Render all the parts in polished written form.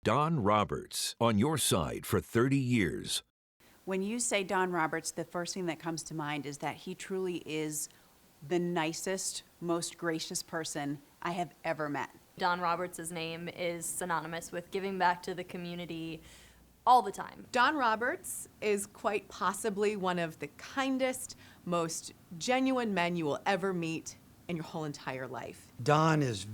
Don Roberts, on your side for 30 years. When you say Don Roberts, the first thing that comes to mind is that he truly is the nicest, most gracious person I have ever met. Don Roberts' name is synonymous with giving back to the community all the time. Don Roberts is quite possibly one of the kindest, most genuine men you will ever meet in your whole entire life. Don is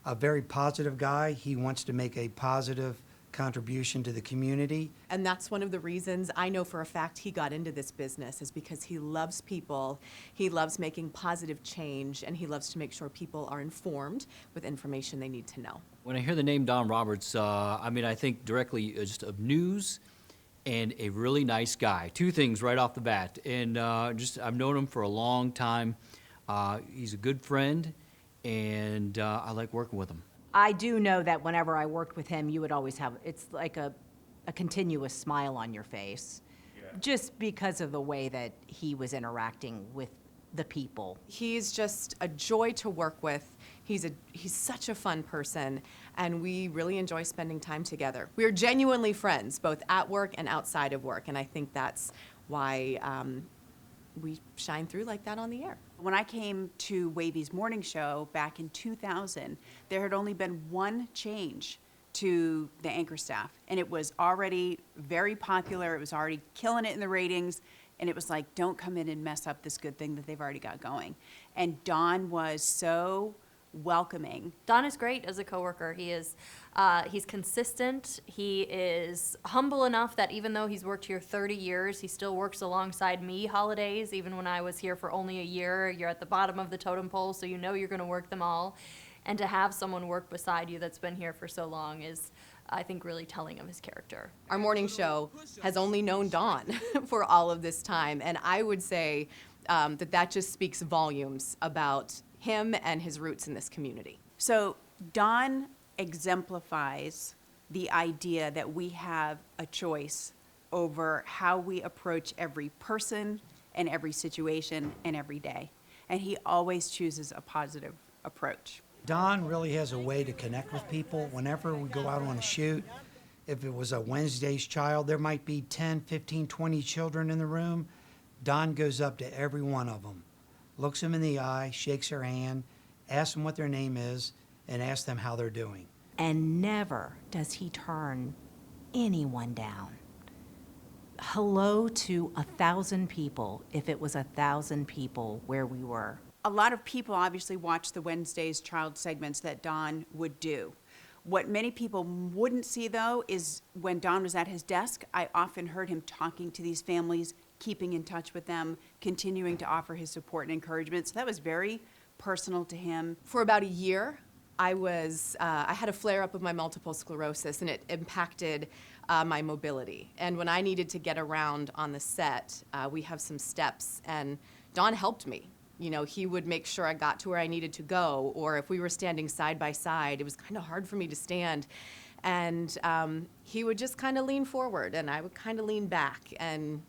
a very positive guy. He wants to make a positive contribution to the community. And that's one of the reasons I know for a fact he got into this business, is because he loves people, he loves making positive change, and he loves to make sure people are informed with information they need to know. When I hear the name Don Roberts, I think directly just of news and a really nice guy. Two things right off the bat. And I've known him for a long time. He's a good friend, and I like working with him. I do know that whenever I worked with him, you would always have, it's like a continuous smile on your face, just because of the way that he was interacting with the people. He's just a joy to work with. He's such a fun person, and we really enjoy spending time together. We are genuinely friends, both at work and outside of work, and I think that's why we shine through like that on the air. When I came to WAVY's morning show back in 2000, there had only been one change to the anchor staff, and it was already very popular. It was already killing it in the ratings, and it was like, don't come in and mess up this good thing that they've already got going. And Don was so welcoming. Don is great as a coworker. He's consistent. He is humble enough that even though he's worked here 30 years, he still works alongside me holidays. Even when I was here for only a year, you're at the bottom of the totem pole, so you know you're going to work them all. And to have someone work beside you that's been here for so long is, I think, really telling of his character. Our morning show has only known Don for all of this time, and I would say that just speaks volumes about him and his roots in this community. So Don exemplifies the idea that we have a choice over how we approach every person and every situation and every day. And he always chooses a positive approach. Don really has a way to connect with people. Whenever we go out on a shoot, if it was a Wednesday's child, there might be 10, 15, 20 children in the room. Don goes up to every one of them, looks them in the eye, shakes their hand, asks them what their name is, and asks them how they're doing. And never does he turn anyone down. Hello to 1,000 people, if it was 1,000 people where we were. A lot of people obviously watch the Wednesday's child segments that Don would do. What many people wouldn't see, though, is when Don was at his desk, I often heard him talking to these families, keeping in touch with them, continuing to offer his support and encouragement. So that was very personal to him. For about a year, I had a flare-up of my multiple sclerosis, and it impacted my mobility. And when I needed to get around on the set, we have some steps, and Don helped me. You know, he would make sure I got to where I needed to go, or if we were standing side by side, it was kind of hard for me to stand. And he would just kind of lean forward, and I would kind of lean back, and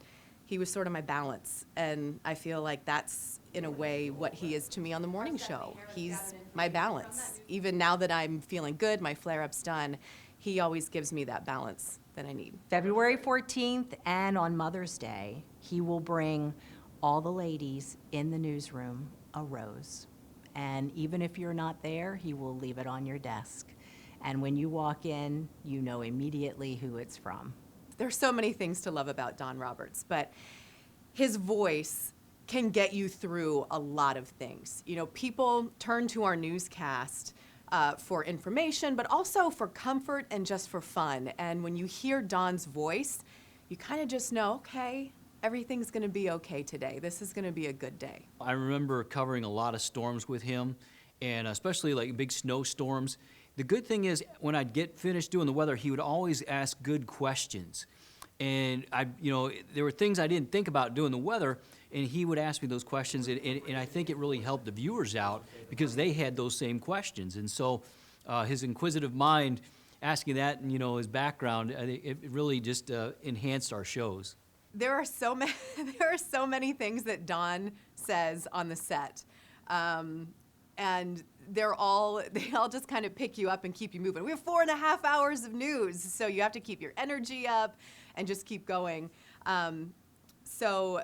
he was sort of my balance. And I feel like that's, in a way, what he is to me on the morning show. He's my balance. Even now that I'm feeling good, my flare-up's done, he always gives me that balance that I need. February 14th and on Mother's Day, he will bring all the ladies in the newsroom a rose. And even if you're not there, he will leave it on your desk. And when you walk in, you know immediately who it's from. There's so many things to love about Don Roberts, but his voice can get you through a lot of things. You know, people turn to our newscast for information, but also for comfort and just for fun. And when you hear Don's voice, you kind of just know, okay, everything's going to be okay today. This is going to be a good day. I remember covering a lot of storms with him, and especially like big snowstorms. The good thing is, when I'd get finished doing the weather, he would always ask good questions. And there were things I didn't think about doing the weather, and he would ask me those questions, and I think it really helped the viewers out because they had those same questions. And so his inquisitive mind, asking that, and his background, it really just enhanced our shows. There are so many things that Don says on the set. and they all just kind of pick you up and keep you moving. We have 4.5 hours of news, so you have to keep your energy up and just keep going. So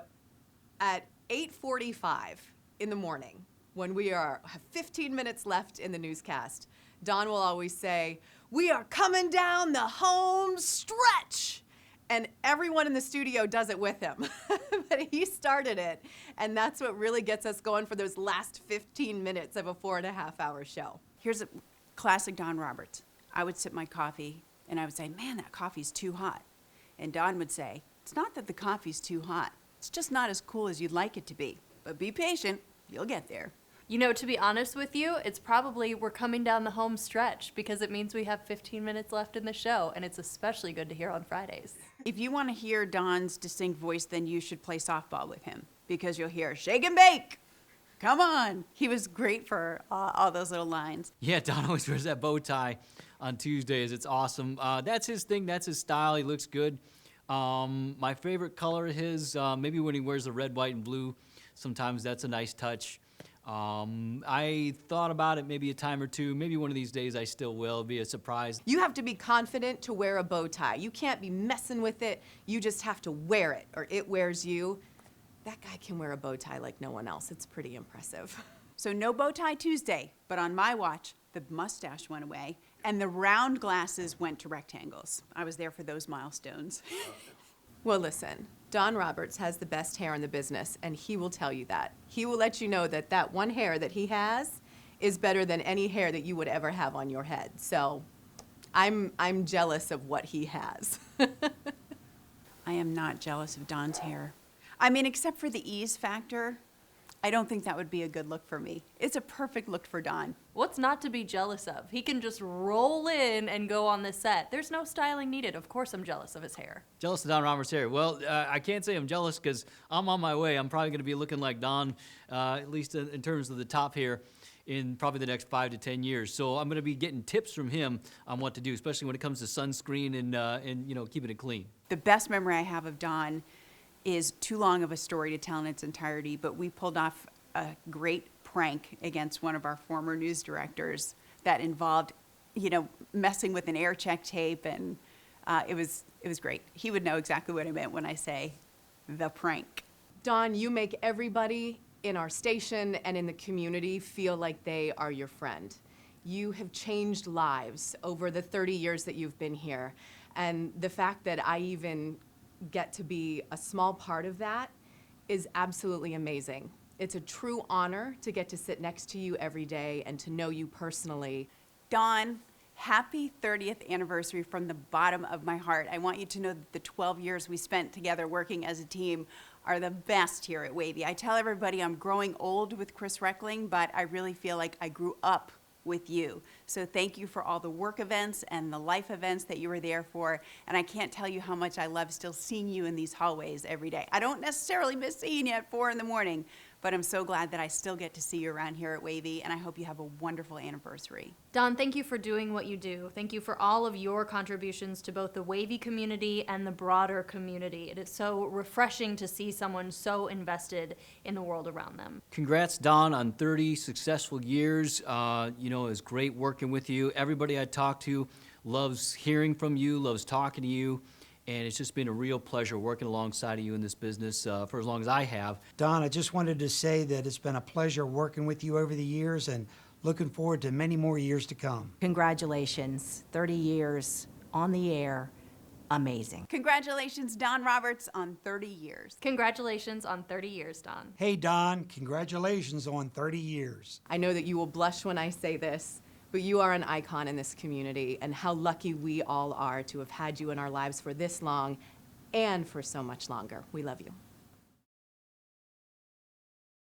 at 8:45 in the morning, when we have 15 minutes left in the newscast, Don will always say, "We are coming down the home stretch." And everyone in the studio does it with him. But he started it, and that's what really gets us going for those last 15 minutes of a 4.5-hour show. Here's a classic Don Roberts. I would sip my coffee, and I would say, man, that coffee's too hot. And Don would say, it's not that the coffee's too hot. It's just not as cool as you'd like it to be. But be patient. You'll get there. You know, to be honest with you, it's probably we're coming down the home stretch because it means we have 15 minutes left in the show, and it's especially good to hear on Fridays. If you want to hear Don's distinct voice, then you should play softball with him because you'll hear shake and bake. Come on. He was great for all those little lines. Yeah, Don always wears that bow tie on Tuesdays. It's awesome. That's his thing. That's his style. He looks good. My favorite color of his, maybe when he wears the red, white, and blue. Sometimes that's a nice touch. I thought about it maybe a time or two. Maybe one of these days I still will. It'll be a surprise. You have to be confident to wear a bow tie. You can't be messing with it. You just have to wear it, or it wears you. That guy can wear a bow tie like no one else. It's pretty impressive. So no bow tie Tuesday, but on my watch, the mustache went away and the round glasses went to rectangles. I was there for those milestones. Well, listen, Don Roberts has the best hair in the business, and he will tell you that. He will let you know that that one hair that he has is better than any hair that you would ever have on your head. So I'm jealous of what he has. I am not jealous of Don's hair. I mean, except for the ease factor, I don't think that would be a good look for me. It's a perfect look for Don. What's not to be jealous of? He can just roll in and go on the set. There's no styling needed. Of course I'm jealous of his hair. Jealous of Don Roberts' hair. Well, I can't say I'm jealous because I'm on my way. I'm probably going to be looking like Don, at least in terms of the top hair, in probably the next 5 to 10 years. So I'm going to be getting tips from him on what to do, especially when it comes to sunscreen and you know, keeping it clean. The best memory I have of Don is too long of a story to tell in its entirety, but we pulled off a great prank against one of our former news directors that involved, you know, messing with an air check tape, and it was great. He would know exactly what I meant when I say the prank. Don, you make everybody in our station and in the community feel like they are your friend. You have changed lives over the 30 years that you've been here, and the fact that I even get to be a small part of that is absolutely amazing. It's a true honor to get to sit next to you every day and to know you personally. Don, happy 30th anniversary from the bottom of my heart. I want you to know that the 12 years we spent together working as a team are the best here at WAVY. I tell everybody I'm growing old with Chris Reckling, but I really feel like I grew up with you. So thank you for all the work events and the life events that you were there for. And I can't tell you how much I love still seeing you in these hallways every day. I don't necessarily miss seeing you at 4 in the morning, but I'm so glad that I still get to see you around here at WAVY, and I hope you have a wonderful anniversary. Don, thank you for doing what you do. Thank you for all of your contributions to both the WAVY community and the broader community. It is so refreshing to see someone so invested in the world around them. Congrats, Don, on 30 successful years. You know, it was great working with you. Everybody I talked to loves hearing from you, loves talking to you. And it's just been a real pleasure working alongside of you in this business for as long as I have. Don, I just wanted to say that it's been a pleasure working with you over the years and looking forward to many more years to come. Congratulations, 30 years on the air, amazing. Congratulations, Don Roberts, on 30 years. Congratulations on 30 years, Don. Hey, Don, congratulations on 30 years. I know that you will blush when I say this, but you are an icon in this community, and how lucky we all are to have had you in our lives for this long and for so much longer. We love you.